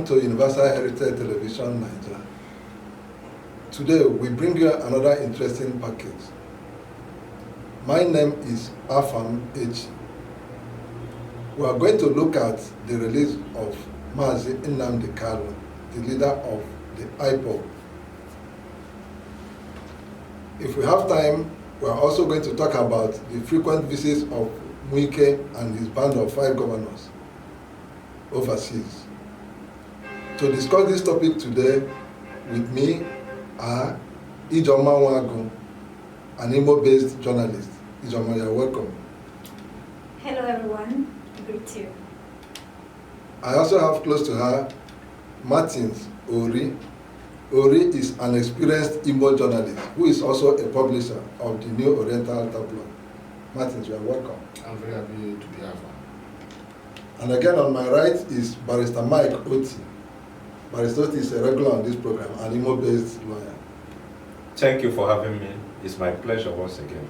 Welcome to Universal Heritage Television Nigeria. Today we bring you another interesting package. My name is Afam H. We are going to look at the release of Mazi Nnamdi Kalu, the leader of the IPOB. If we have time, we are also going to talk about the frequent visits of Muike and his band of 5 governors overseas. To discuss this topic today with me are Ijoma Wagu, an Imo-based journalist. Ijoma, you're welcome. Hello everyone, greet you. I also have close to her Martins Ori. Ori is an experienced Imo journalist who is also a publisher of the New Oriental Tabloid. Martins, you are welcome. I'm very happy to be here. And again on my right is Barrister Mike Oti. Barrister Oti is a regular on this program, an Imo-based lawyer. Thank you for having me. It's my pleasure once again.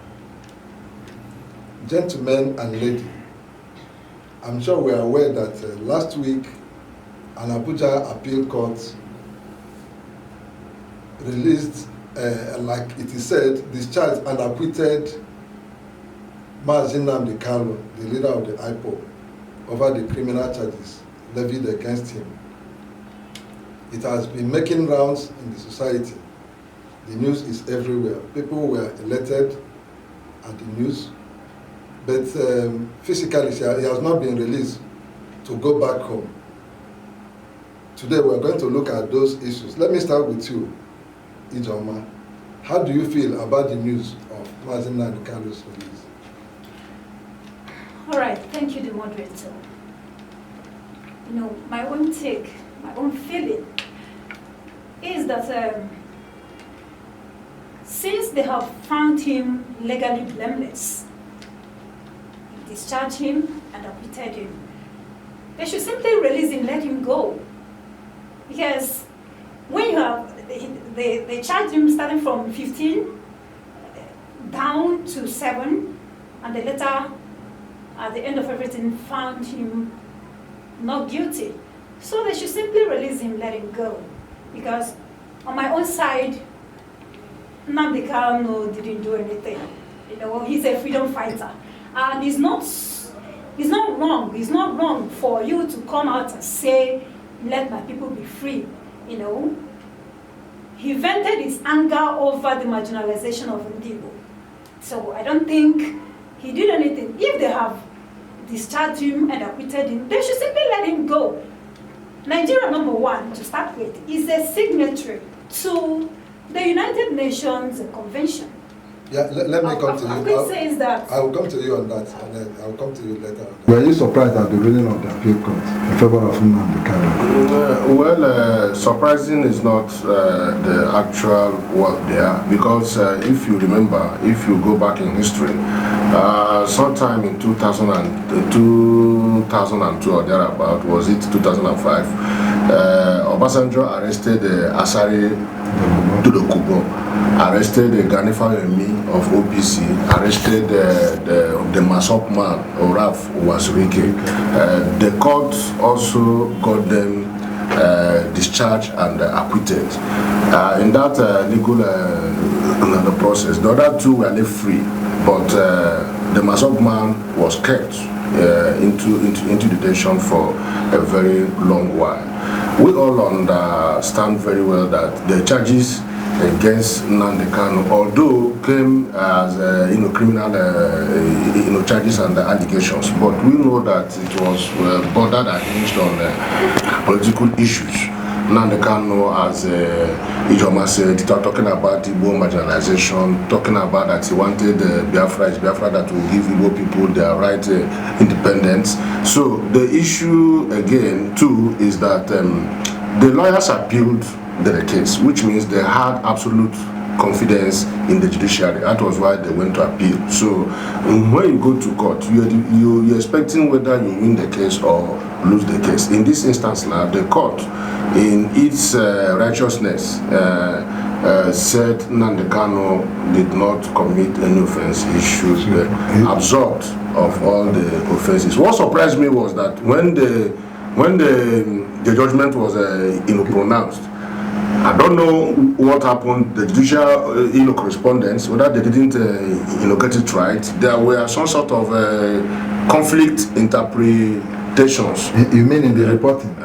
Gentlemen and ladies, I'm sure we are aware that last week an Abuja appeal court released, like it is said, discharged and acquitted Mazi Nnamdi Kalu, the leader of the IPOB, over the criminal charges levied against him. It has been making rounds in the society. The news is everywhere. People were elated at the news, but physically he has not been released to go back home. Today we are going to look at those issues. Let me start with you, Ijoma. How do you feel about the news of Mazi Nnamdi Kalu's release? All right, thank you, the moderator. You know, my own take, my own feeling is that since they have found him legally blameless, discharged him and acquitted him, they should simply release him, let him go. Because when you have, they charged him starting from 15 down to 7, and they later, at the end of everything, found him not guilty. So they should simply release him, let him go. Because on my own side, Nnamdi Kalu didn't do anything. You know, he's a freedom fighter. And it's not wrong. It's not wrong for you to come out and say, let my people be free. You know, he vented his anger over the marginalization of Nnamdi. So I don't think he did anything. If they have discharged him and acquitted him, they should simply let him go. Nigeria, number one, to start with, is a signatory to the United Nations Convention. Yeah, let me come to you. I will come to you on that, and then I will come to you later. Were you surprised at the ruling of the appeal court in favor of Nnamdi Kalu? Well, surprising is not the actual word there, because if you remember, if you go back in history, sometime in 2002 or thereabout, was it 2005, Obasanjo arrested Asari Kubo, arrested Ganifa Emi of OPC, arrested the Masop man, Oraf Wasrike. The court also got them discharged and acquitted. In that legal process, the other two were left free, but the Masop man was kept into detention for a very long while. We all understand very well that the charges against Nnamdi Kalu, although came as criminal charges and allegations, but we know that it was bordered and hinged on political issues. Nnamdi Kalu, as Ijoma said, talking about Igbo marginalization, talking about that he wanted Biafra that will give Igbo people their right independence. So the issue again too is that the lawyers appealed the case, which means they had absolute confidence in the judiciary. That was why they went to appeal. So when you go to court, you're expecting whether you win the case or lose the case. In this instance now, the court, in its righteousness, said Nnamdi Kalu did not commit any offense. He should be absolved of all the offenses. What surprised me was that when the the judgment was pronounced. I don't know what happened. The judicial correspondence, whether they didn't get it right. There were some sort of conflict interpretations. You mean in the reporting?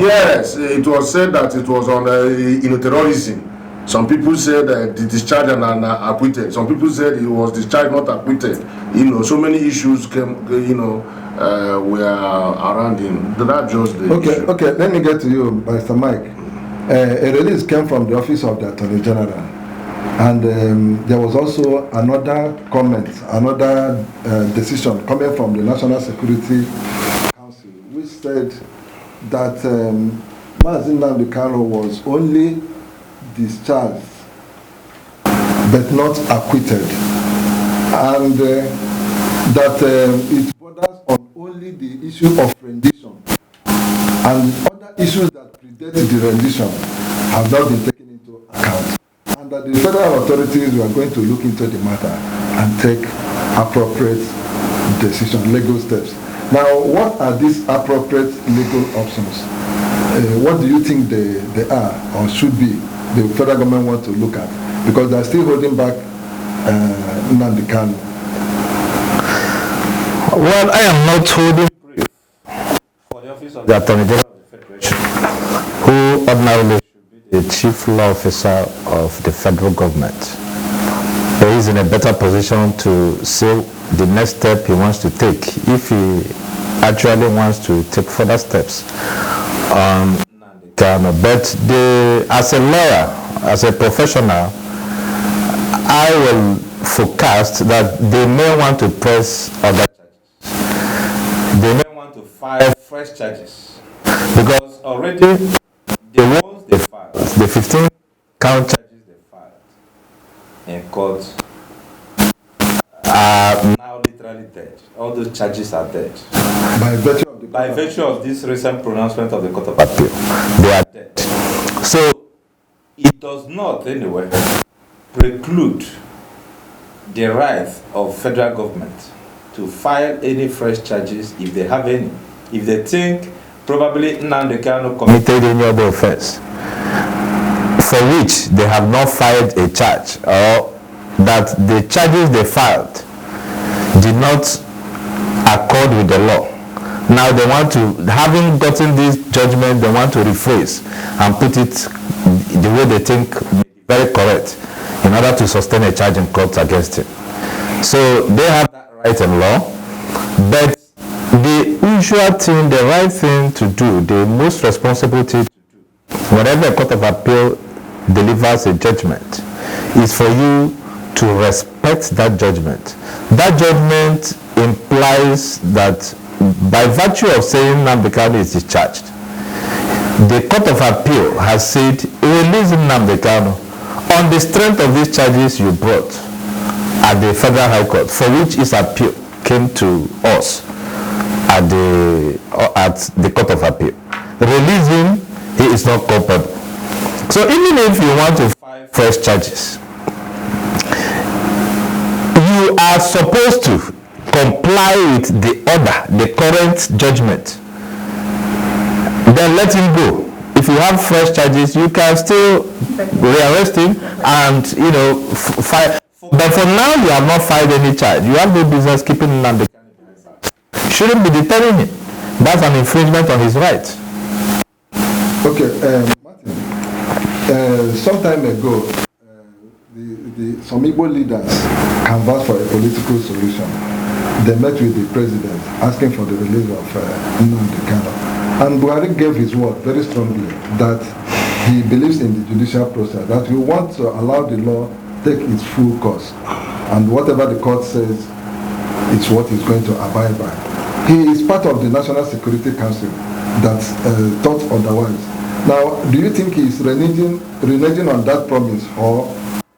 Yes, it was said that it was on terrorism. Some people said the discharge and acquitted. Some people said he was discharged, not acquitted. So many issues came, were around him. That's just the issue. Okay. Let me get to you, Mr. Mike. A release came from the office of the Attorney General, and there was also another comment, another decision coming from the National Security Council, which said that Nnamdi Kanu was only discharged but not acquitted, and that it borders on only the issue of rendition, and other issues that predate the rendition have not been taken into account, and that the federal authorities were going to look into the matter and take appropriate decisions, legal steps. Now, what are these appropriate legal options? What do you think they are or should be the federal government want to look at? Because they're still holding back Nnamdi Kanu. Well, I am not holding brief for the office of the Attorney General of the Federation, who ordinarily should be the chief law officer of the federal government. He is in a better position to say the next step he wants to take, if he actually wants to take further steps on Nnamdi Kanu. But as a lawyer, as a professional, I will forecast that they may want to press other charges. They may want to file fresh charges, because already the ones they filed, the 15 count charges they filed in court, are now literally dead. All those charges are dead. By virtue of this recent pronouncement of the Court of Appeal, they are dead. So it does not anyway preclude the right of federal government to file any fresh charges if they have any. If they think probably Nnamdi Kanu committed any other offense for which they have not filed a charge, or that the charges they filed did not accord with the law. Now they want to, having gotten this judgment, they want to rephrase and put it the way they think very correct in order to sustain a charge in court against him. So they have that right in law, but the usual thing, the right thing to do, the most responsible thing to do, whenever a court of appeal delivers a judgment, is for you to respect that judgment. That judgment implies that by virtue of saying Nnamdi Kanu is discharged, the Court of Appeal has said release Nnamdi Kanu on the strength of these charges you brought at the Federal High Court, for which his appeal came to us at the Court of Appeal. Release him, he is not culpable. So even if you want to file fresh charges, you are supposed to comply with the order, the current judgment. Then let him go. If you have fresh charges, you can still rearrest him and, file. But for now, you have not filed any charge. You have no business keeping Nnamdi Kanu. Shouldn't be deterring him. That's an infringement on his right. Okay, Martin. Some time ago, some Igbo leaders canvassed for a political solution. They met with the president asking for the release of Nnamdi Kanu. And Buhari gave his word very strongly that he believes in the judicial process, that he wants to allow the law take its full course. And whatever the court says is what he's going to abide by. He is part of the National Security Council that thought otherwise. Now, do you think he's reneging on that promise, or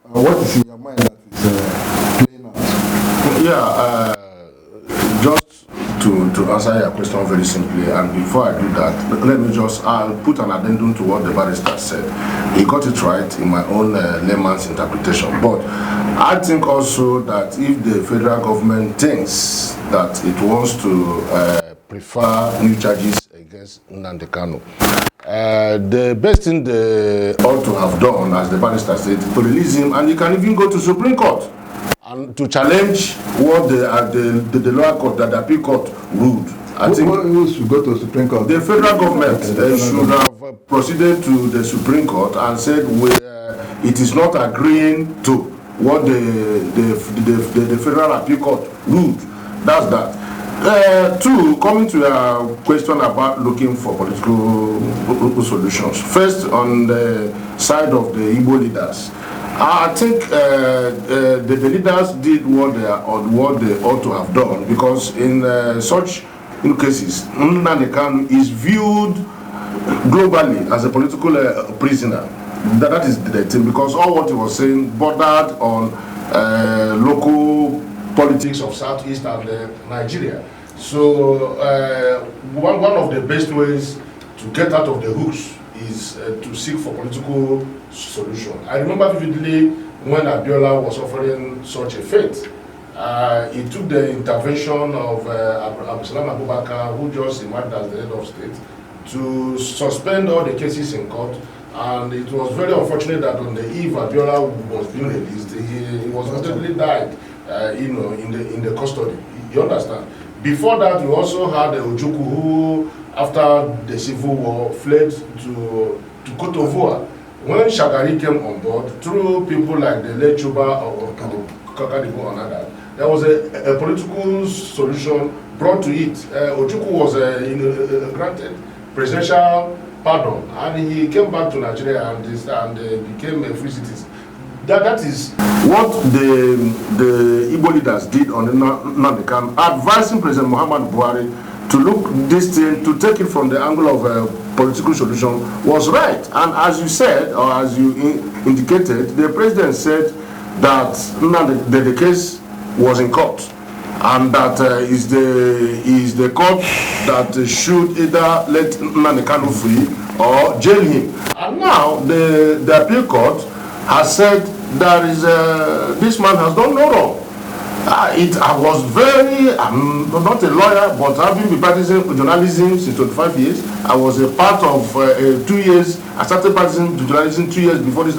what is in your mind that is playing out? Yeah, just to answer your question very simply, and before I do that, let me I'll put an addendum to what the barrister said. He got it right in my own layman's interpretation. But I think also that if the federal government thinks that it wants to prefer new charges against against Nnamdi Kanu. The best thing they ought to have done, as the barrister said, to release him, and he can even go to Supreme Court and to challenge what the lower court, that the appeal court ruled. I think who should go to Supreme Court? The federal government should have proceeded to the Supreme Court and said it is not agreeing to what the federal appeal court ruled. That's that. Two, coming to your question about looking for political solutions. First, on the side of the Igbo leaders, I think the leaders did what they ought to have done, because in such cases, Nnamdi Kanu is viewed globally as a political prisoner. That is the thing, because all what he was saying bordered on local politics of Southeast and Nigeria. So one of the best ways to get out of the hooks is to seek for political solution. I remember vividly when Abiola was offering such a fate. It took the intervention of Abdulsalam Abubakar, who just emerged as the head of state, to suspend all the cases in court. And it was very unfortunate that on the eve Abiola was being released, he was unfortunately died, in the custody. You understand? Before that, we also had Ojukwu, who, after the civil war, fled to Cote d'Ivoire. When Shagari came on board, through people like the late Chuba or Kakadibo and others, there was a political solution brought to it. Ojukwu was granted presidential pardon, and he came back to Nigeria and became a free citizen. That is what the Igbo leaders did on the Nnamdi Kanu, advising President Muhammad Buhari to look this thing, to take it from the angle of a political solution, was right. And as you said, or as you indicated, the president said that the case was in court, and that is the court that should either let Nnamdi Kanu free or jail him. And now the appeal court has said there is this man has done no wrong. I was very, I'm not a lawyer, but having been practicing journalism since 25 years, I was a part of 2 years. I started practicing journalism 2 years before this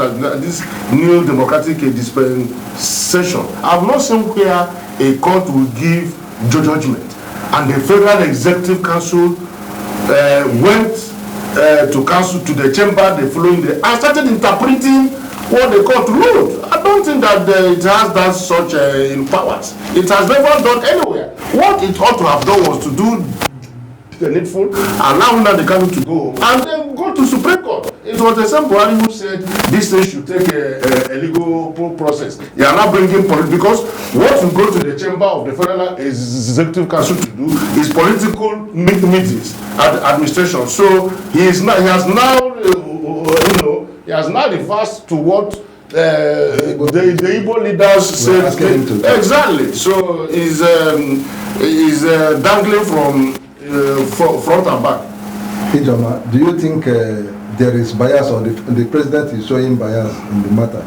new democratic dispensation. I've not seen where a court will give judgment, and the Federal Executive Council went to the chamber the following day and started interpreting what the court ruled. I don't think that it has that such powers. It has never done anywhere. What it ought to have done was to do the needful, allow Nnamdi Kanu to go, and then go to Supreme Court. It was the same Buhari who said this thing should take a legal process. You are not bringing politics, because what you go to the chamber of the Federal Executive Council to do is political meetings at the administration. So he has now reversed to what the Igbo leaders said. Exactly. So he's dangling from front and back. Ijoma, do you think there is bias, or the president is showing bias in the matter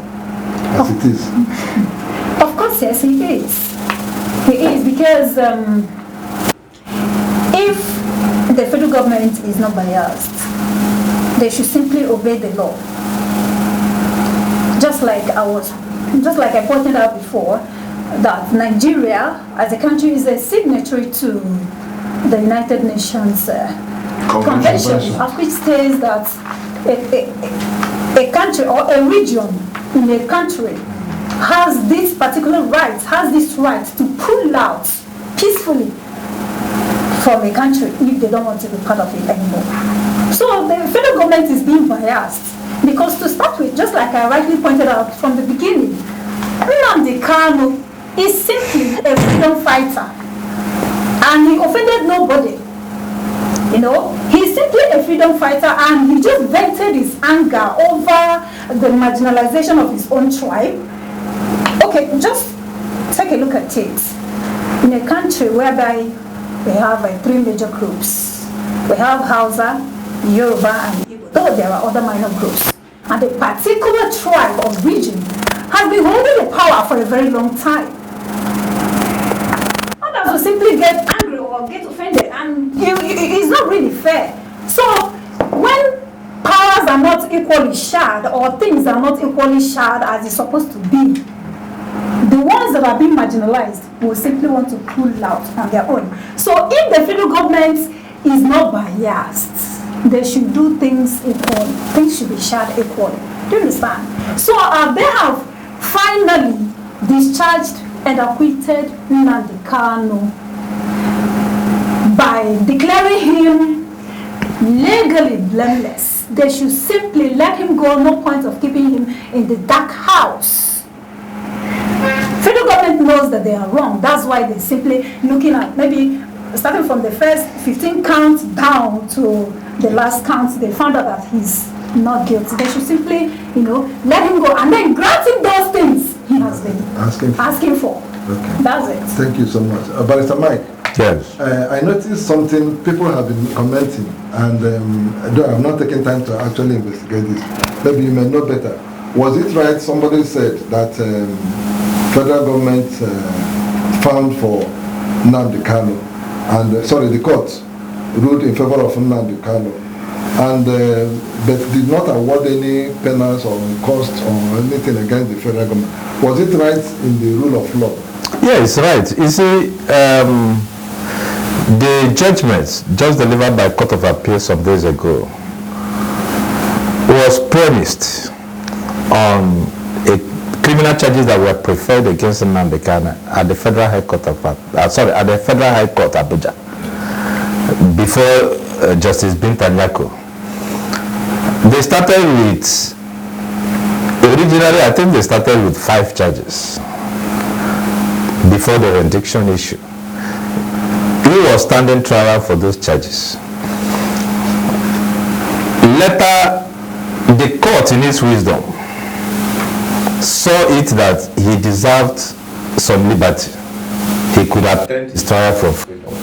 as it is? Of course, yes, he is. He is, because if the federal government is not biased, they should simply obey the law. Just like I pointed out before, that Nigeria as a country is a signatory to the United Nations Convention, of which states that a country or a region in a country has this particular right, to pull out peacefully from a country if they don't want to be part of it anymore. So the federal government is being biased, because to start with, just like I rightly pointed out from the beginning, Nnamdi Kanu is simply a freedom fighter, and he offended nobody. He's simply a freedom fighter, and he just vented his anger over the marginalization of his own tribe. Okay, just take a look at it. In a country whereby we have 3 major groups, we have Hausa, Yoruba, and Igbo, though there are other minor groups, and a particular tribe or region has been holding the power for a very long time. Others will simply get angry or or get offended, and it's not really fair. So when powers are not equally shared, or things are not equally shared as it's supposed to be, the ones that are being marginalized will simply want to pull out on their own. So if the federal government is not biased, they should do things equally. Things should be shared equally. Do you understand? So they have finally discharged and acquitted Nnamdi Kanu by declaring him legally blameless. They should simply let him go, no point of keeping him in the dark house. Federal government knows that they are wrong. That's why they're simply looking at, maybe starting from the first 15 counts down to the last count, they found out that he's not guilty. They should simply, let him go and then grant him those things he has been asking for. Okay. That's it. Thank you so much. Barrister Mike. Yes. I noticed something people have been commenting, and though I'm not taking time to actually investigate this, maybe you may know better. Was it right? Somebody said that federal government found for Nnamdi Kanu, and the court ruled in favor of Nnamdi Kanu, and but did not award any penalties or cost or anything against the federal government. Was it right in the rule of law? Yeah, it's right. You see, the judgment just delivered by Court of Appeal some days ago was premised on criminal charges that were preferred against Nnamdi Kanu at the Federal High Court of at the Federal High Court Abuja before Justice Binta Nyako. They started with, originally I think they started with 5 charges before the rendition issue. He was standing trial for those charges. Later, the court in its wisdom saw it that he deserved some liberty. He could attend his trial from freedom.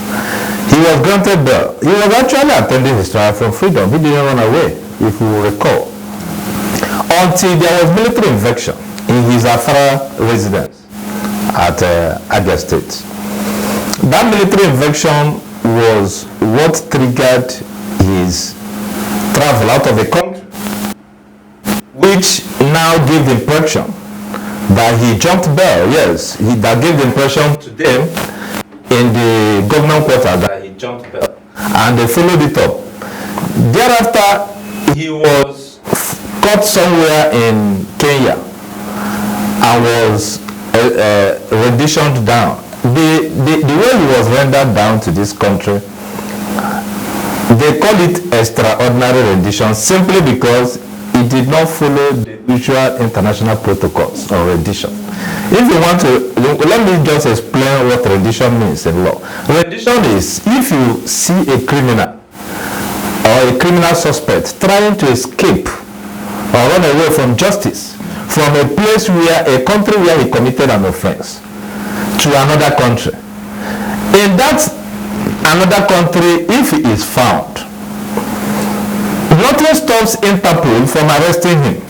He was granted bail. He was actually attending his trial from freedom. He didn't run away, if you will recall, until there was military infection in his Afara residence at Abia State. That military infection was what triggered his travel out of the country, which now gave the impression that he jumped bail. Yes, that gave the impression to them in the government quarter that he jumped bail, and they followed it up. Thereafter, he was caught somewhere in Kenya and was renditioned down. The way he was rendered down to this country, they call it extraordinary rendition simply because it did not follow the usual international protocols on rendition. If you want to, let me just explain what rendition means in law. Rendition is if you see a criminal or a criminal suspect trying to escape or run away from justice from a place where, a country where he committed an offense, to another country. In that another country, if he is found, nothing stops Interpol from arresting him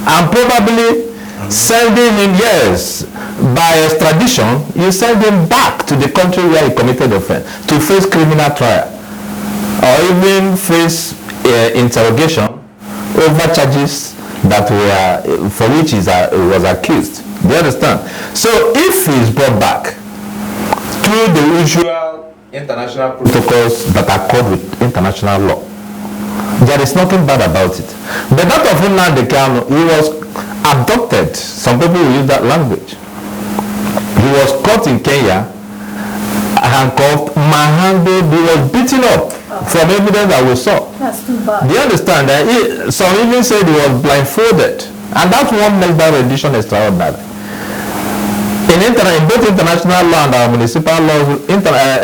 and probably sending him, yes, by extradition, you send him back to the country where he committed offense to face criminal trial or even face interrogation over charges that were for which he was accused. Do you understand? So if he is brought back through the usual international protocols that are called with international law, there is nothing bad about it. But that of Nnamdi Kanu, he was abducted. Some people will use that language. He was caught in Kenya, handcuffed, manhandled, he was beaten up from evidence that we saw. That's too bad. Do you understand? Some even said he was blindfolded. And that one makes that rendition extraordinary. In both international law and our municipal laws,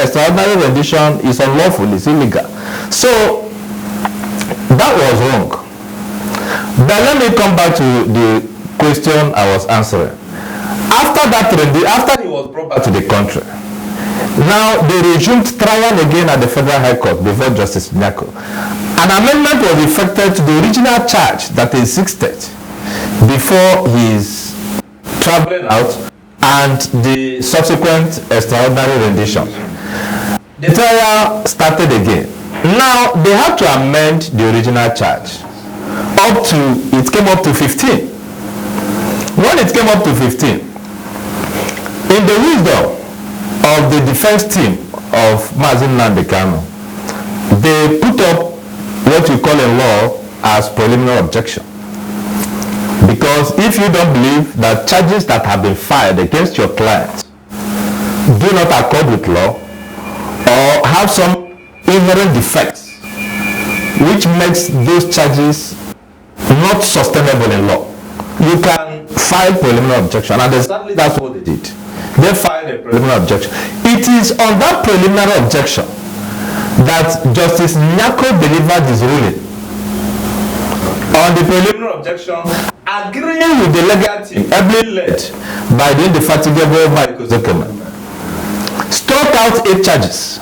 extraordinary rendition is unlawful, it's illegal. So, that was wrong. But let me come back to the question I was answering. After he was brought back to the country, now they resumed trial again at the Federal High Court before Justice Nyako. An amendment was effected to the original charge that existed before his traveling out and the subsequent extraordinary rendition. The trial started again. Now they have to amend the original charge. It came up to 15. When it came up to 15, in the wisdom of the defense team of Nnamdi, they put up what we call in law as preliminary objection. Because if you don't believe that charges that have been filed against your client do not accord with law or have some inherent defects which makes those charges not sustainable in law, you can file preliminary objection, and exactly that's what they did. They filed a preliminary objection. It is on that preliminary objection that Justice Nyako delivered his ruling on the preliminary objection, agreeing with the legal team, ably led by the indefatigable Michael Zuckerman, struck out 8 charges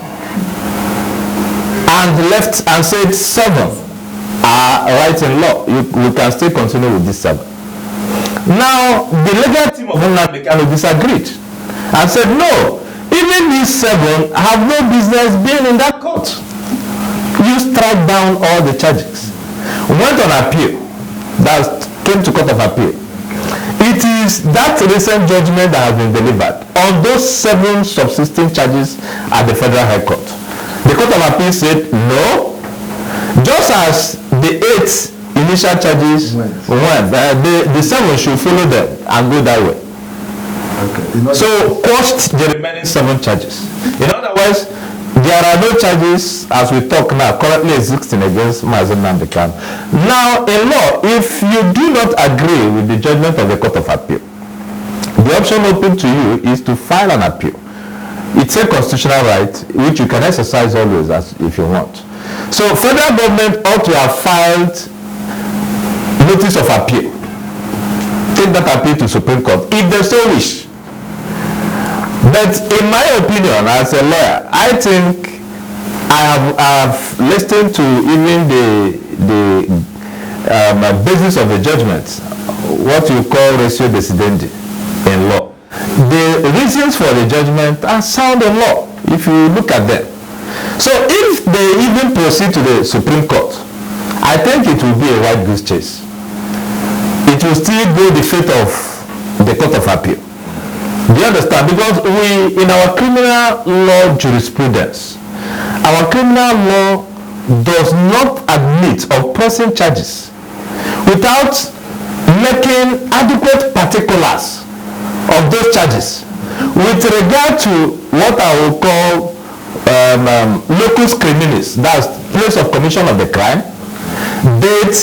and left and said 7 are right in law. We can still continue with this 7. Now, the legal team of Nnamdi disagreed and said, no, even these 7 have no business being in that court. You strike down all the charges. Went on appeal. That came to Court of Appeal. It is that recent judgment that has been delivered on those 7 subsisting charges at the Federal High Court. The Court of Appeal said, no, just as the 8 initial charges went, the 7 should follow them and go that way. Okay. So, quashed the remaining 7 charges. In other words, there are no charges, as we talk now, currently existing against Nnamdi. Now, in law, if you do not agree with the judgment of the Court of Appeal, the option open to you is to file an appeal. It's a constitutional right which you can exercise always if you want. So, federal government ought to have filed notice of appeal. Take that appeal to Supreme Court if they so wish. But in my opinion, as a lawyer, I think I have listened to even the basis of the judgment, what you call ratio decidendi in law. The reasons for the judgment are sound in law, if you look at them. So if they even proceed to the Supreme Court, I think it will be a white goose chase. It will still go the fate of the Court of Appeal. Do you understand? Because we, in our criminal law jurisprudence, our criminal law does not admit of pressing charges without making adequate particulars of those charges with regard to what I will call locus criminis, that's place of commission of the crime, date,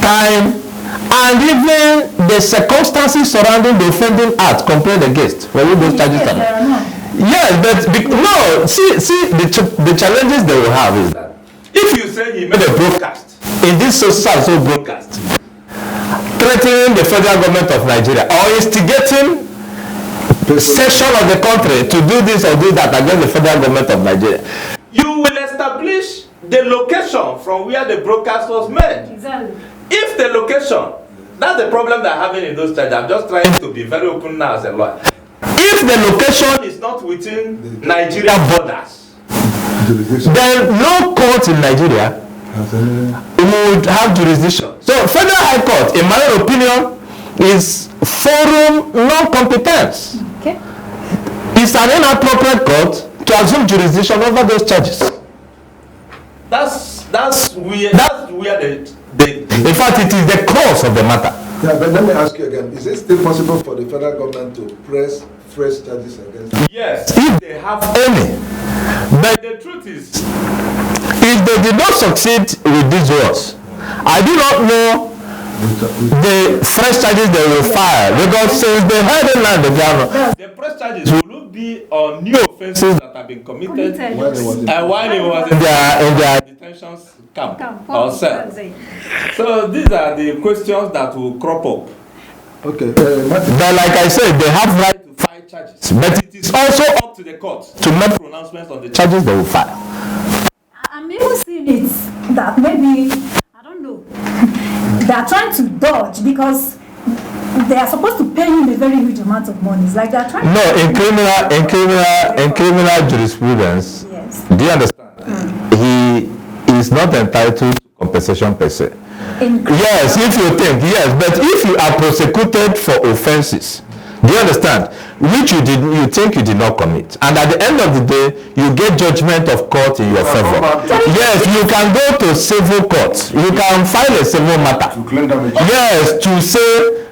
time, and even the circumstances surrounding the offending act compared against whether those charges are not. Yes, but no. See, the challenges they will have is that if you say he made a broadcast in this so broadcast threatening the federal government of Nigeria or instigating section of the country to do this or do that against the federal government of Nigeria, you will establish the location from where the broadcast was made. Exactly. If the location, that's the problem they're having in those charges. I'm just trying to be very open now as a lawyer. If the location is not within Nigerian borders, then no court in Nigeria would have jurisdiction. So Federal High Court, in my opinion, is forum non-competence. Okay. It's an inappropriate court to assume jurisdiction over those charges. That's where in fact, it is the cause of the matter. Yeah, but let me ask you again: is it still possible for the federal government to press fresh charges against them? Yes, if they have any. But the truth is, if they did not succeed with these laws, I do not know the fresh charges they will file, because since they had the fresh charges will be on new offences that have been committed while he was in their detention camp or cell. So these are the questions that will crop up. Okay. But like I said, they have right to file charges, but it is also up to the court to make pronouncements on the charges they will file. I'm even seeing it that maybe, I don't know, they are trying to dodge because they are supposed to pay him a very huge amount of money. It's like they are trying. No, in criminal jurisprudence, Yes. Do you understand? He is not entitled to compensation per se. Yes, if you think, yes, but if you are prosecuted for offenses, do you understand, which you think you did not commit, and at the end of the day you get judgment of court in your favor, yes, you can go to civil court, you can file a civil matter, yes, to say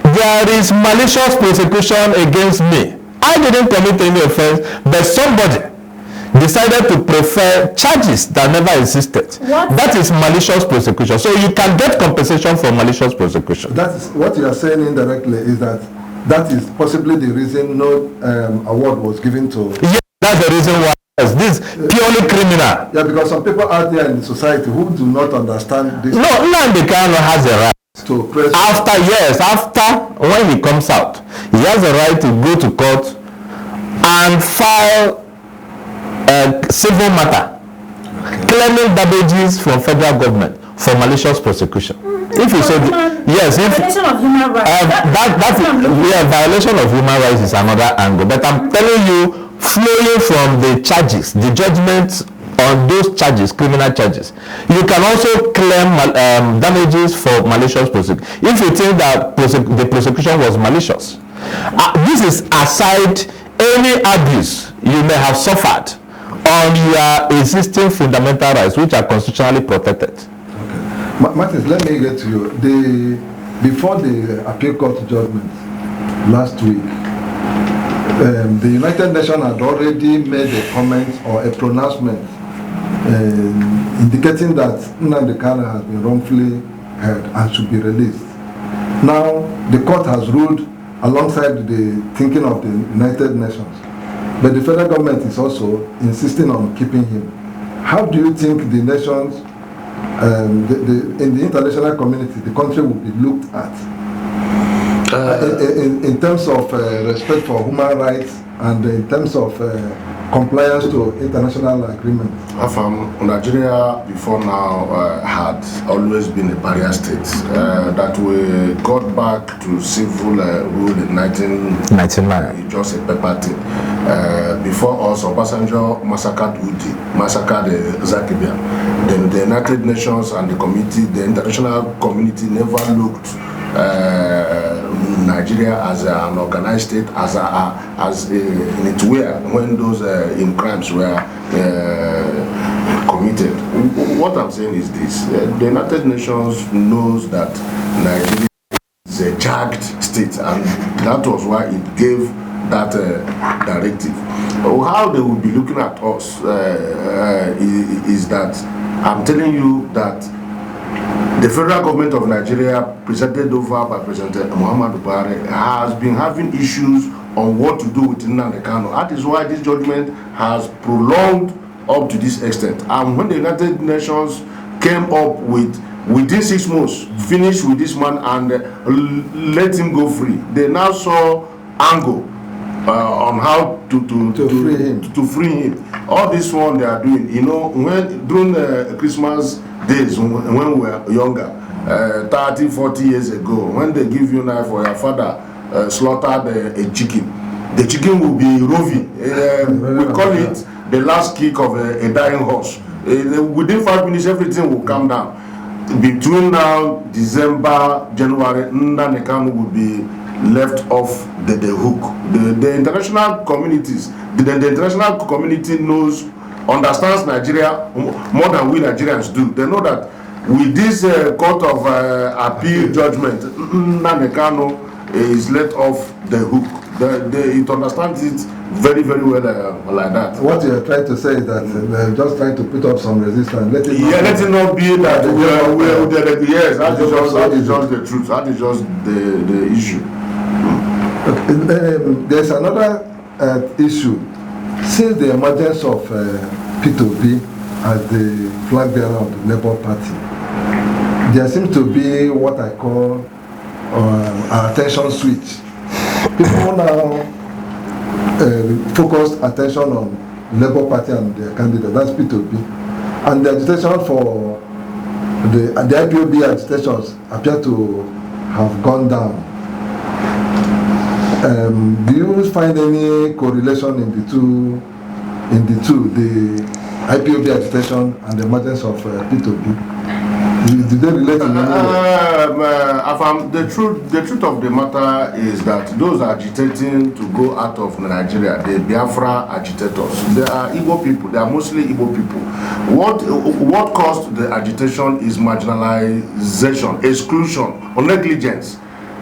there is malicious prosecution against me. I didn't commit any offense, but somebody decided to prefer charges that never existed. What? That is malicious prosecution. So you can get compensation for malicious prosecution. That is what you are saying indirectly, is that is possibly the reason no award was given to. Yeah, that's the reason why. Yes, this purely criminal. Yeah, because some people out there in society who do not understand this. No, Nnamdi has a right to press. After when he comes out, he has a right to go to court and file a civil matter claiming damages from federal government for malicious prosecution. If you say yes, violation of human rights. Violation of human rights is another angle. But I'm telling you, flowing from the charges, the judgment on those charges, criminal charges, you can also claim damages for malicious prosecution. If you think that the prosecution was malicious, this is aside any abuse you may have suffered on your existing fundamental rights, which are constitutionally protected. Okay. Martins, let me get to you. Before the appeal court judgment last week, the United Nations had already made a comment or a pronouncement indicating that Nnamdi has been wrongfully held and should be released. Now, the court has ruled alongside the thinking of the United Nations. But the federal government is also insisting on keeping him. How do you think the nations, in the international community, the country will be looked at in terms of respect for human rights and in terms of compliance to international agreements? Nigeria before now had always been a barrier state that we got back to civil rule in 1999. Just a paper thing. Before us, Obasanjo massacred Udi, massacred Zakibia. Then the United Nations and the international community never looked Nigeria as an organized state, as in its way when those in crimes were committed. What I'm saying is this: the United Nations knows that Nigeria is a charged state, and that was why it gave that directive. How they will be looking at us is that I'm telling you that the federal government of Nigeria, presented over by President Muhammadu Buhari, has been having issues on what to do with Nnamdi. That is why this judgment has prolonged up to this extent. And when the United Nations came up with, within 6 months, finish with this man and let him go free, they now saw angle on how to free him. All this one they are doing, you know, when during Christmas days when we were younger, 30, 40 years ago, when they give you knife for your father slaughtered a chicken, the chicken will be roving. We call it the last kick of a dying horse. Within 5 minutes, everything will calm down. Between now, December, January, Nnamdi will be left off the hook. The international communities, the international community understands Nigeria more than we Nigerians do. They know that with this court of appeal judgment, Nnamdi is let off the hook. It understands it very, very well like that. What you are trying to say is that they're just trying to put up some resistance. Let it not be that yes, that is just the truth. That is just the issue. There's another issue. Since the emergence of P2P as the flag bearer of the Labour Party, there seems to be what I call an attention switch. People now focus attention on Labour Party and their candidate, that's P2P. And the agitation for the IPOB agitations appear to have gone down. Do you find any correlation in the two in the two, the IPOB agitation and the emergence of P2B? Did they relate in any way? The truth of the matter is that those agitating to go out of Nigeria, the Biafra agitators, they are Igbo people. They are mostly Igbo people. What caused the agitation is marginalization, exclusion, or negligence.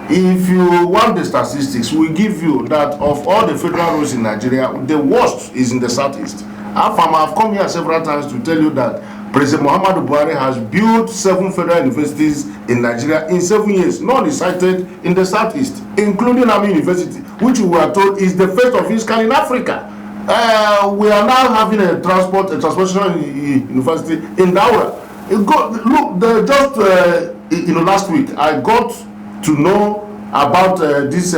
If you want the statistics, we give you that of all the federal roads in Nigeria, the worst is in the southeast. I've come here several times to tell you that President Muhammadu Buhari has built 7 federal universities in Nigeria in 7 years. None is cited in the southeast, including Nnamdi University, which we were told is the first of its kind in Africa. We are now having a transportation university in Daura. Last week I got to know about this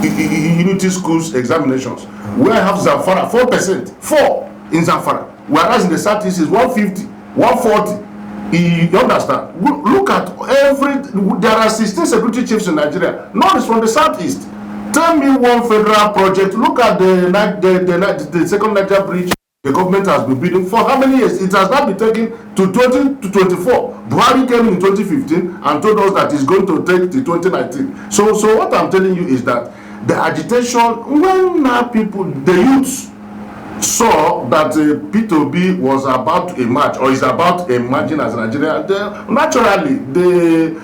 unity schools examinations, where I have Zamfara 4%, 4 in Zamfara, whereas in the southeast is 150, 140. You understand? Look at there are 16 security chiefs in Nigeria. None is from the southeast. Tell me one federal project. Look at the second Niger bridge the government has been building for how many years? It has not been taken to 2024. Buhari came in 2015 and told us that it's going to take to 2019. So what I'm telling you is that the agitation, when people, the youths, saw that P2B was about to emerge or is about emerging as Nigeria, naturally the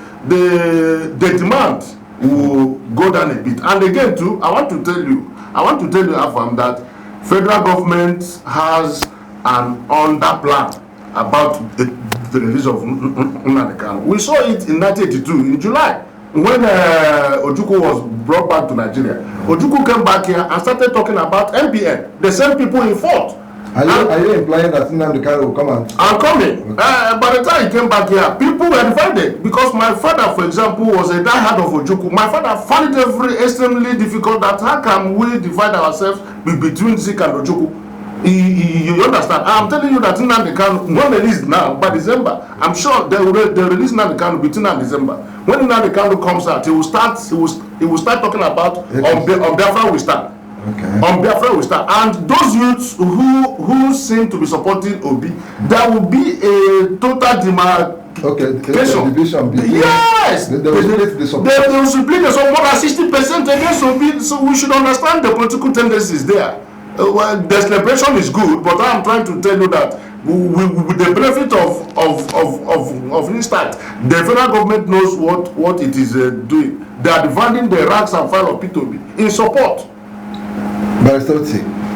demand will go down a bit. And again, too, I want to tell you, Afam, that federal government has an under plan about the release of Nnamdi Kanu. We saw it in 1982 in July when Ojukwu was brought back to Nigeria. Ojukwu came back here and started talking about MPN. The same people he fought. Are you implying that Nnamdi Kanu will come and... I'm coming. Okay. By the time he came back here, people were divided. Because my father, for example, was a diehard of Ojukwu. My father found it extremely difficult that how can we divide ourselves between Zik and Ojukwu? You understand? I'm telling you that Nnamdi Kanu, when released now, by December, I'm sure they will release Nnamdi Kanu between now and December. When Nnamdi Kanu comes out, he will start talking about on Biafra we stand. Okay. On Biafra we start. And those youths who seem to be supporting Obi, there will be a total division. Yes! They will split the support more than 60% against Obi. So we should understand the political tendencies there. Well, the celebration is good, but I'm trying to tell you that with the benefit of instant, the federal government knows what it is doing. They are dividing the ranks and file of P2B in support. Barrister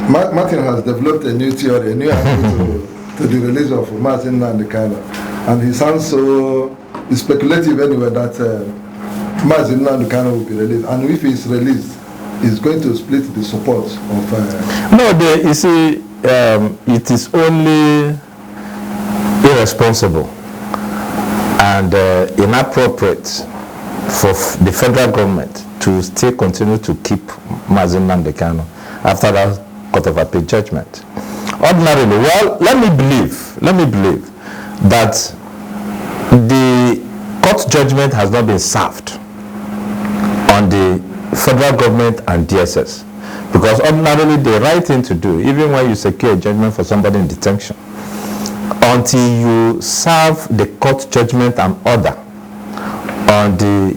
Martin has developed a new theory, a new angle to the release of Martin Nnamdi Kanu, and he sounds so speculative anyway that Martin Nnamdi Kanu will be released, and if he's released, he's going to split the support of... No, you see, it is only irresponsible and inappropriate for the federal government to still continue to keep Mazi Nnamdi Kanu after that Court of Appeal judgment. Ordinarily, well, let me believe that the court judgment has not been served on the federal government and DSS, because ordinarily the right thing to do, even when you secure a judgment for somebody in detention, until you serve the court judgment and order on the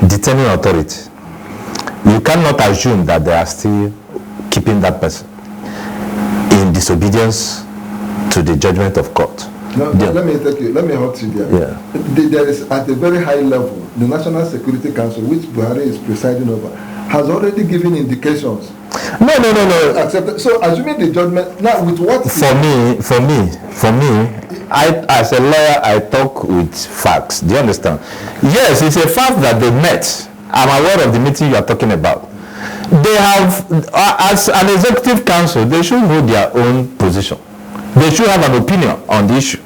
detaining authority, you cannot assume that they are still keeping that person in disobedience to the judgment of court. No, let me hurt you there. Yeah. There is, at a very high level, the National Security Council, which Buhari is presiding over, has already given indications. No. Accepted. So, assuming the judgment, now with what... For me, I, as a lawyer, I talk with facts. Do you understand? Yes, it's a fact that they met. I'm aware of the meeting you are talking about. They have, as an executive council, they should hold their own position. They should have an opinion on the issue.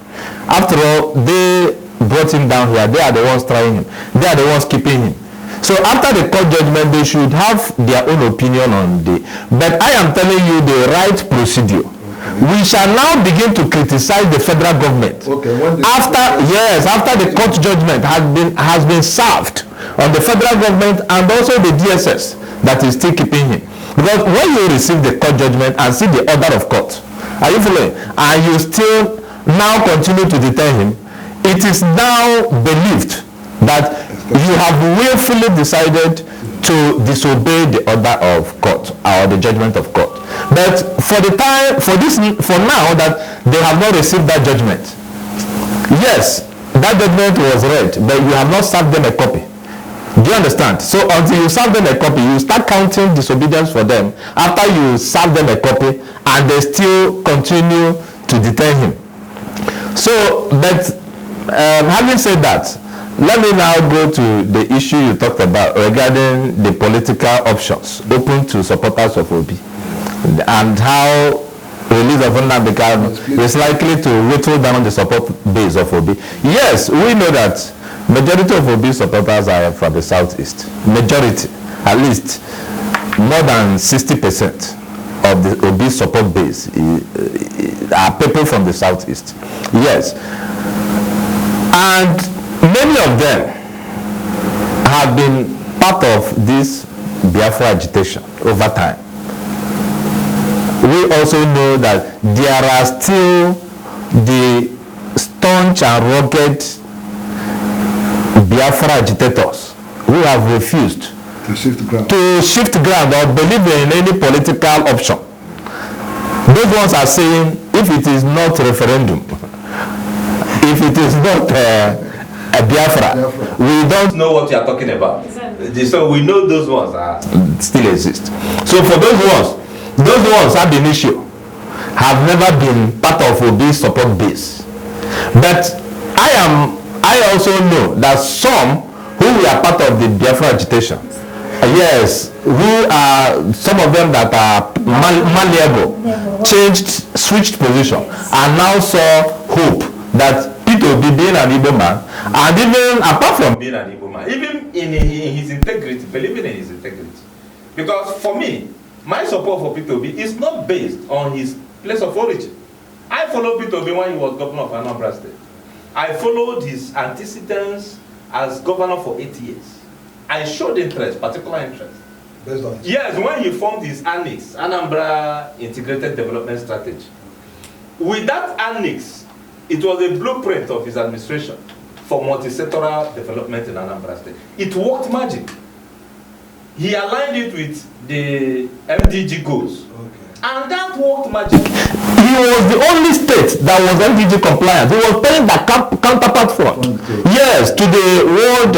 After all, they brought him down here. They are the ones trying him. They are the ones keeping him. So after the court judgment, they should have their own opinion on the... But I am telling you the right procedure. We shall now begin to criticize the federal government. Okay, after the court judgment has been served on the federal government and also the DSS that is still keeping him. Because when you receive the court judgment and see the order of court, are you following? And you still now continue to detain him, it is now believed that you have willfully decided to disobey the order of court or the judgment of court. But for now that they have not received that judgment, yes, that judgment was read, but you have not served them a copy. Do you understand? So until you serve them a copy, you start counting disobedience for them after you serve them a copy, and they still continue to detain him. So, but having said that, let me now go to the issue you talked about regarding the political options open to supporters of Obi, and how release of Nnamdi Kanu is likely to whittle down the support base of Obi. Yes, we know that majority of Obi supporters are from the southeast. Majority, at least more than 60% of the Obi support base are people from the southeast. Yes, and many of them have been part of this Biafra agitation over time. We also know that there are still the staunch and rugged Biafra agitators who have refused to shift ground or believe in any political option. Those ones are saying, if it is not referendum, if it is not a Biafra, we don't know what you are talking about. Exactly. So we know those ones are still exist. So for those ones have been issue, have never been part of Obi's support base. But I also know that some who were part of the Biafra agitation, yes, who are some of them that are malleable, switched position, and now saw hope that P2B being an Igbo man, and even apart from being an Igbo man, even in his integrity, believing in his integrity. Because for me, my support for P2B is not based on his place of origin. I followed P2B when he was governor of Anambra State. I followed his antecedents as governor for 8 years. I showed interest, particular interest. Yes, when he formed his annex, Anambra Integrated Development Strategy. With that annex, it was a blueprint of his administration for multi-sectoral development in Anambra State. It worked magic. He aligned it with the MDG goals. And that worked magic. He was the only state that was MDG compliant. He was paying the counterpart fund. Yes, to the world,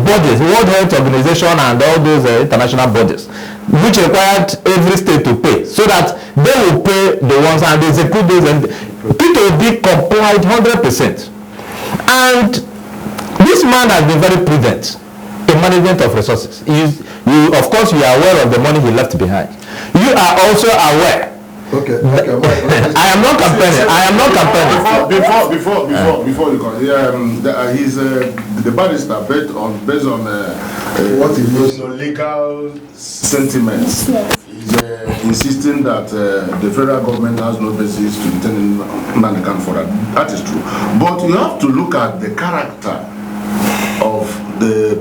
bodies, World Health Organization and all those international bodies, which required every state to pay, so that they will pay the ones and execute those. And P2B complied 100%. And this man has been very prudent in management of resources. Of course, you are aware of the money he left behind. You are also aware. Okay. I am not campaigning. Before you go, the barrister based on what he knows legal sentiments. He's insisting that the federal government has no basis to detain Nnamdi Kanu for that. That is true. But you have to look at the character of the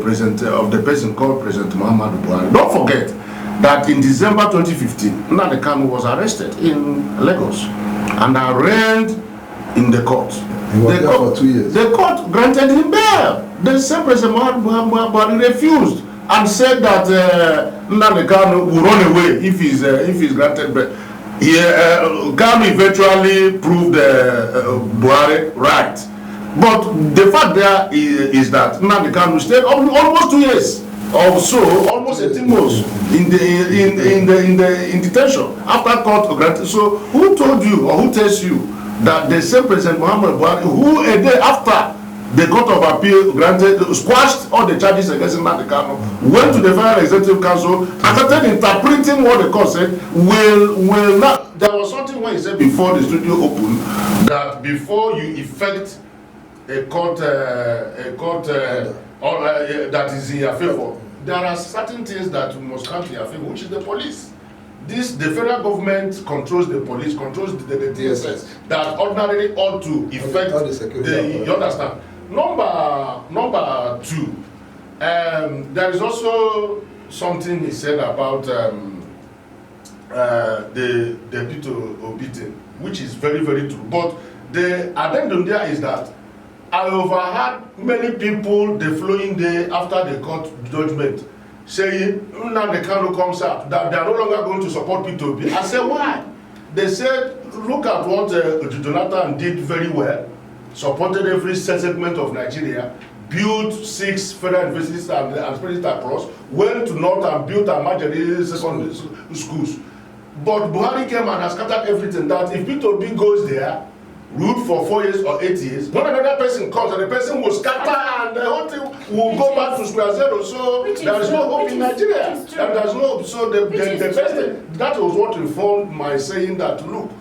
person called President Muhammadu Buhari. Don't forget that in December 2015, Nnamdi Kanu was arrested in Lagos and arraigned in the court. He was there for 2 years. The court granted him bail. The same President Muhammadu Buhari refused and said that Nnamdi Kanu will run away if he's granted bail. Kanu eventually proved Buhari right. But the fact there is that Nnamdi Kanu stayed almost 2 years or so, almost 18 months in detention after court granted. So who told you or who tells you that the same President Muhammad Buhari, who a day after the Court of Appeal squashed all the charges against Nnamdi Kanu, went to the Federal Executive Council and started interpreting what the court said, will not. There was something when he said before the studio opened that before you effect a court that is in your favor, there are certain things that must come to your favor, which is the police. The federal government controls the police, controls the DSS, that ordinarily ought to effect you understand. Number two, there is also something he said about the Peter beating, which is very, very true. But the addendum there is that I overheard many people the following day after the court judgment saying, now the Kanu comes out, that they are no longer going to support P2B. I said, why? They said, look at what Jonathan did very well, supported every segment of Nigeria, built 6 federal universities and spread it across, went to North and built a majority secondary schools. But Buhari came and has scattered everything, that if P2B goes there, root for 4 years or 8 years, when another person comes and the person will scatter and the whole thing will go back to square zero. So there is no hope in Nigeria. And there's no hope. So the best thing, that was what informed my saying that, look,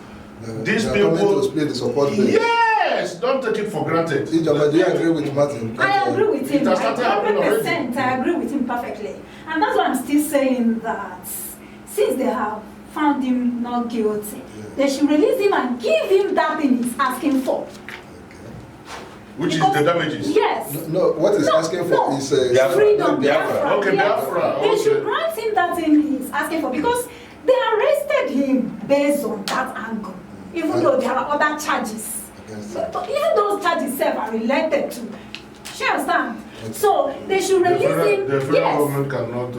these people, yes, don't take it for granted. Do you agree with Martin? I agree with him. 100%. I agree with him perfectly. And that's why I'm still saying that since they have found him not guilty, they should release him and give him that thing he's asking for. Which because, is the damages? Yes. No, what he's asking for is freedom. Biafra. Okay, yes. Biafra. They should grant him that thing he's asking for because they arrested him based on that angle, even though there are other charges. But even those charges are related to. She understand? So they should release him. The federal government cannot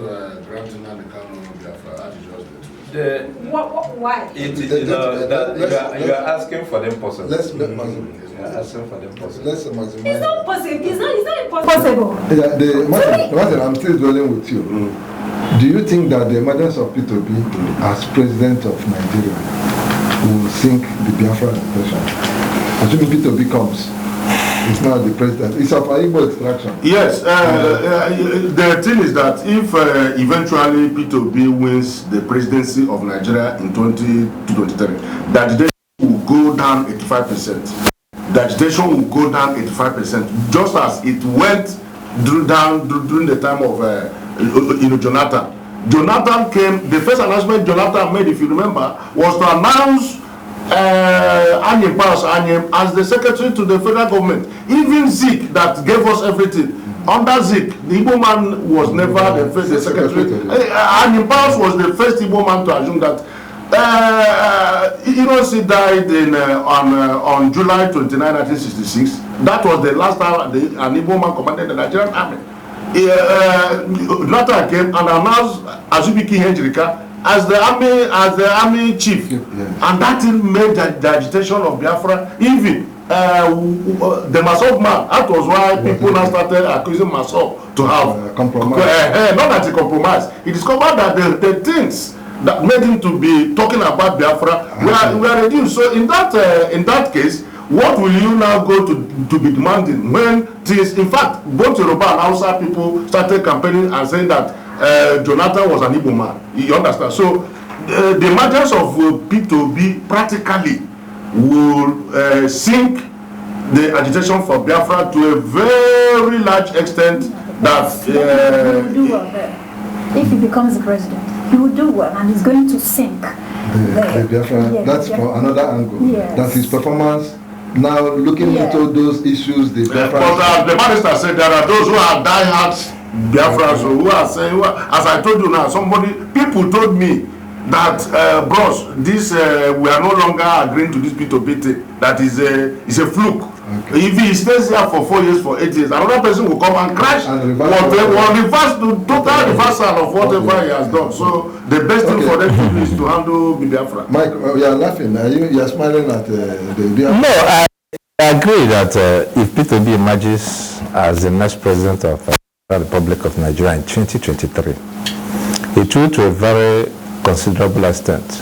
grant him an account of Biafra. That is just why? You are asking for them possible. Let's you are asking for them possible. Let's maximize. It's not possible. It's not impossible. Yeah, Martin, I'm still dwelling with you. Do you think that the emergence of P2B as president of Nigeria will sink the Biafra expression? Assuming P2B comes, it's now the president. It's of Igbo extraction. Yes, the thing is that if eventually P2B wins the presidency of Nigeria in 2023, that the will go down 85%. The agitation will go down 85%, just as it went down during the time of Jonathan. Jonathan came, the first announcement Jonathan made, if you remember, was to announce Anyim Pass Anyim as the secretary to the federal government. Even Zik, that gave us everything, under Zik, the Igbo man was never the secretary. Anyim Pass was the first Igbo man to assume that. He died on July 29, 1966. That was the last time an Igbo man commanded the Nigerian army. Jonathan came and announced Azubike Henjrika as the army chief, and that thing made the agitation of Biafra. Even the Masop man, that was why people now started accusing Masop to have compromise. Not that he compromised. He discovered that the things that made him to be talking about Biafra were reduced. So in that case, what will you now go to be demanding when things, in fact, both Yoruba and Hausa people started campaigning and saying that Jonathan was an Igbo man. You understand? So the emergence of P2B practically will sink the agitation for Biafra to a very large extent. That he will do well there. If he becomes the president, he will do well, and he's going to sink the Biafra. Yeah, that's for another angle. Yes. That his performance. Now looking into those issues, the Biafra. But the minister said there are those who are diehard Biafra, so who are saying, as I told you now, people told me that, bros, this we are no longer agreeing to this P2B thing. That is a fluke. Okay. If he stays here for 4 years, for 8 years, another person will come and crash total reversal of whatever he has done. So the best thing for them to do is to handle Biafra. Mike, you are laughing. You are smiling at the Biafra. No, I agree that if P2B emerges as the next president of the Republic of Nigeria in 2023, it will, to a very considerable extent,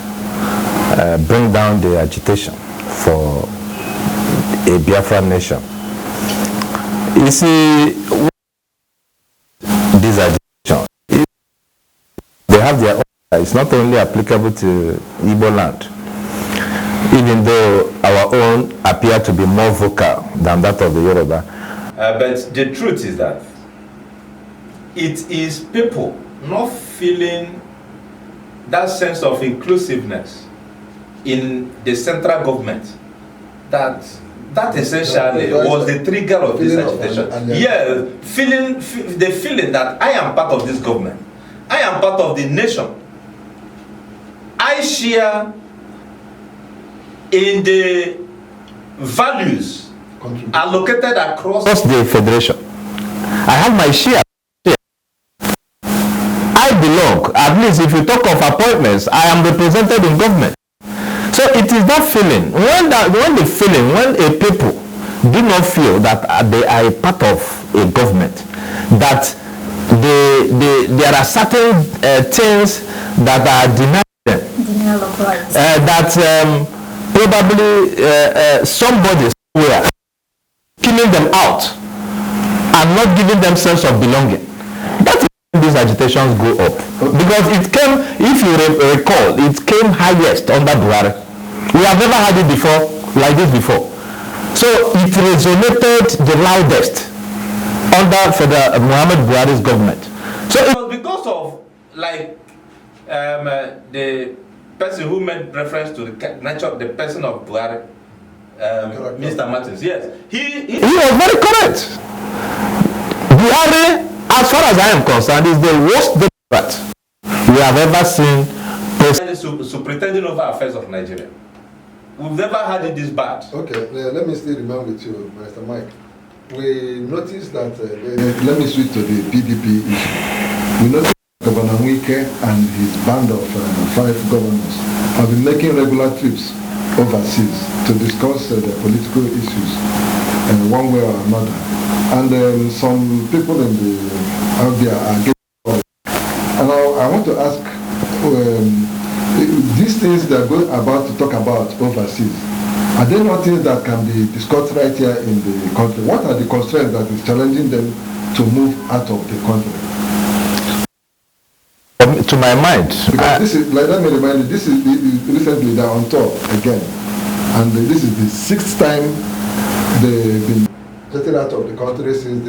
bring down the agitation for a Biafra nation. You see, this agitation, they have their own. It's not only applicable to Igbo land, even though our own appear to be more vocal than that of the Yoruba. But the truth is that it is people not feeling that sense of inclusiveness in the central government that essentially was the trigger of this agitation. The feeling that I am part of this government, I am part of the nation. I I share in the values allocated across the federation. I have my share. I belong. At least if you talk of appointments, I am represented in government. So it is that feeling. When a people do not feel that they are a part of a government, that there are certain things that are denied them, Denial of rights. that probably somebody somewhere killing them out and not giving them sense of belonging. That is when these agitations go up. Because it came, if you recall, it came highest under Buhari. We have never had it before, like this before. So it resonated the loudest under for the Muhammad Buhari's government. So it was because of the person who made reference to the nature of the person of Buhari, Mr. Martins. Yes, he was very correct. Buhari, as far as I am concerned, is the worst Democrat we have ever seen. Superintending over affairs of Nigeria. We've never had it this bad. Okay, let me still remain with you, Mr. Mike. We noticed that, let me switch to the PDP issue. We noticed that Governor Wike and his band of 5 governors have been making regular trips overseas to discuss the political issues one way or another. And some people out there are getting involved. And I want to ask, these things they are about to talk about overseas, are there not things that can be discussed right here in the country? What are the constraints that is challenging them to move out of the country? To my mind, because this is, let me remind you, this is recently they're on tour again, and this is the 6th time they've been getting out of the country since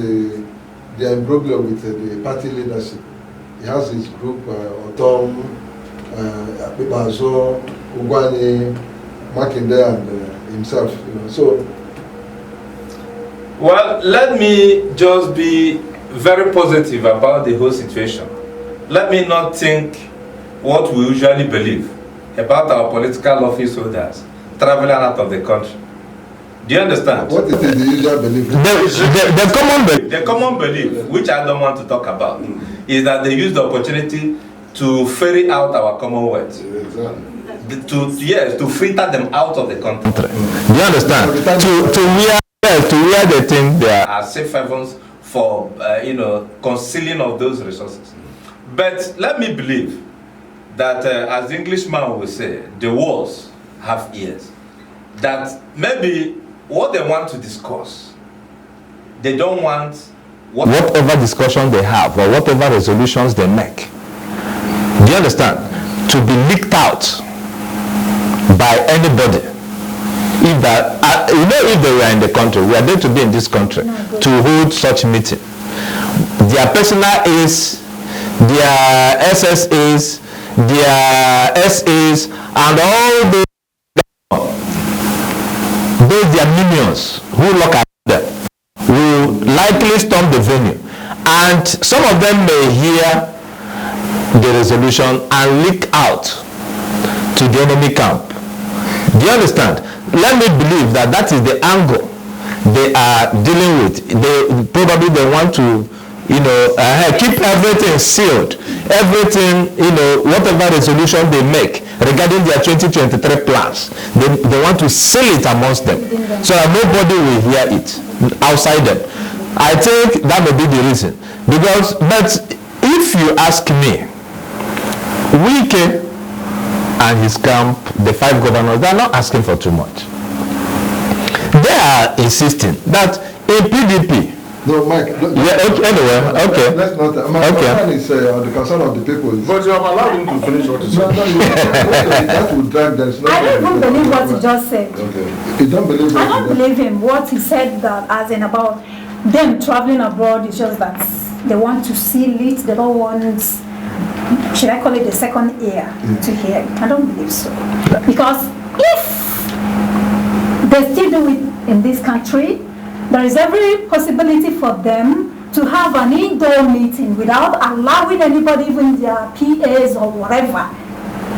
their imbroglio with the party leadership. He has his group, Otom, Abibazo, Ugwani, Makinde, and himself. So. Well, let me just be very positive about the whole situation. Let me not think what we usually believe about our political office holders traveling out of the country. Do you understand? What is the usual belief? The common belief. The common belief, which I don't want to talk about, is that they use the opportunity to ferry out our commonwealth. To filter them out of the country. Do you understand? To where they think they are safe havens for concealing of those resources. But let me believe that, as the Englishman will say, the walls have ears. That maybe what they want to discuss, they don't want whatever discussion they have or whatever resolutions they make. Do you understand? To be leaked out by anybody. If that, if they were in the country, we are going to be in this country to hold such meeting. Their personal is, their SSAs, their SAs, and all those their minions who look at them will likely storm the venue, and some of them may hear the resolution and leak out to the enemy camp. Do you understand? Let me believe that that is the angle they are dealing with. They want to keep everything sealed, everything, whatever resolution they make regarding their 2023 plans, they want to seal it amongst them so that nobody will hear it outside them. I think that may be the reason. But if you ask me, Wike and his camp, the 5 governors, they are not asking for too much. They are insisting that a PDP. No, Mike. Okay. Let's not. My concern is the concern of the people. But you have allowed him to finish what he said. That would drag. There is no. I don't even believe what he just said. Okay. You don't believe. I don't believe him. What he said that as in about them traveling abroad is just that they want to seal it. They don't want. Should I call it the second ear to hear? I don't believe so. Because if they still do it in this country, there is every possibility for them to have an indoor meeting without allowing anybody, even their PAs or whatever,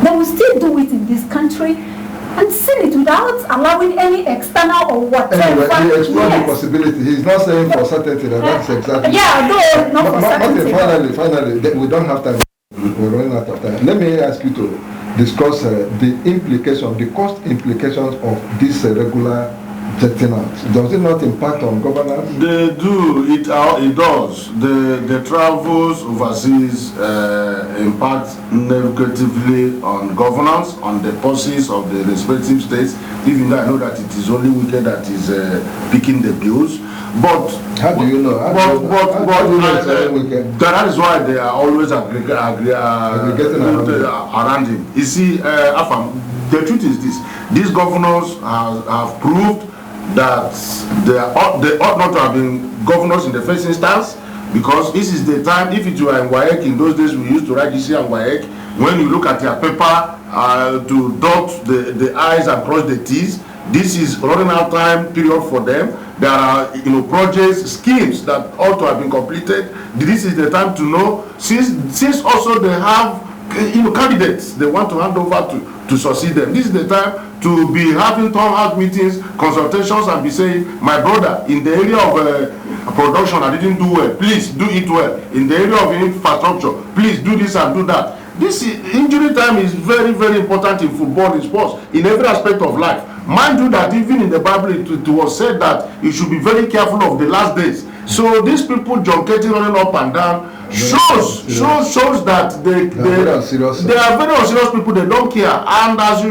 They will still do it in this country and sell it without allowing any external or whatever. Anyway, he explored the possibility. He's not saying for certainty that that's exactly. Yeah, no, not for certainty. Finally, we don't have time. We're running out of time. Let me ask you to discuss the implication, the cost implications of this regular jetting out. Does it not impact on governance? They do. It does. The travels overseas impact negatively on governance, on the policies of the respective states. Even though I know that it is only Wike that is picking the bills. But how do you know? That is why they are always aggregating around him. You see, Afam, the truth is this: these governors have proved that they ought not to have been governors in the first instance, because this is the time. If it were in WAEC, in those days we used to write GC and WAEC, when you look at their paper to dot the I's and cross the T's, this is running out time period for them. There are projects, schemes that ought to have been completed. This is the time to know, since also they have candidates they want to hand over to succeed them. This is the time to be having town hall meetings, consultations, and be saying, my brother, in the area of production I didn't do well, please do it well. In the area of infrastructure, please do this and do that. This injury time is very, very important in football, in sports, in every aspect of life. Mind you that even in the Bible it was said that you should be very careful of the last days. So these people junketing, running up and down, shows that they are very unserious people. They don't care. And as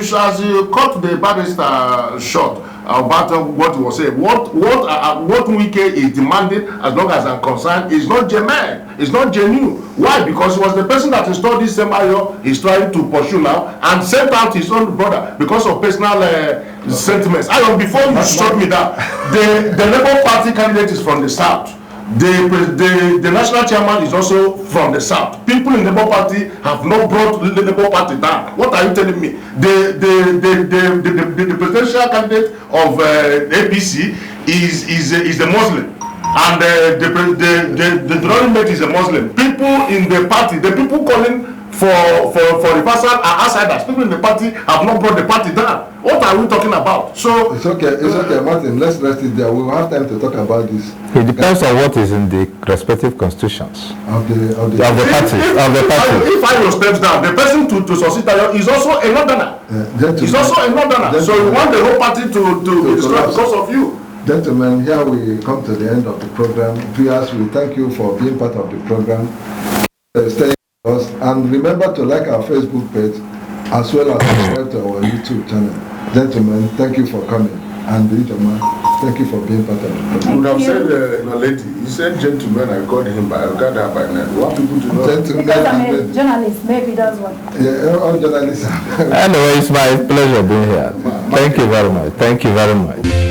you cut the barrister short about what he was saying, what Wike is demanding, as long as I'm concerned, is not genuine. It's not genuine. Why? Because it was the person that installed this same IO he's trying to pursue now and sent out his own brother because of personal sentiments. Before you shut me down, the Labour Party candidate is from the south. The national chairman is also from the south. People in the Labour Party have not brought the Labour Party down. What are you telling me? The presidential candidate of APC is a Muslim, and the running mate is a Muslim. People in the party, the people calling for reversal are outsiders. People in the party have not brought the party down. What are we talking about? So it's okay, Martin. Let's rest it there. We will have time to talk about this. It depends on what is in the respective constitutions of the party. If I steps down, the person to succeed is also a northerner. He's also a northerner. So you want the whole party to be destroyed because of you. Gentlemen, here we come to the end of the program. Viewers, we thank you for being part of the program. Stay with us, and remember to like our Facebook page as well as subscribe to our YouTube channel. Gentlemen, thank you for coming, and gentlemen, thank you for being part of the program. You would have said, lady, you said gentleman, I called him by name. What people do not. Gentlemen, because I'm a journalist, maybe that's what. Yeah, all journalists. Anyway, it's my pleasure being here. Thank you very much. Thank you very much.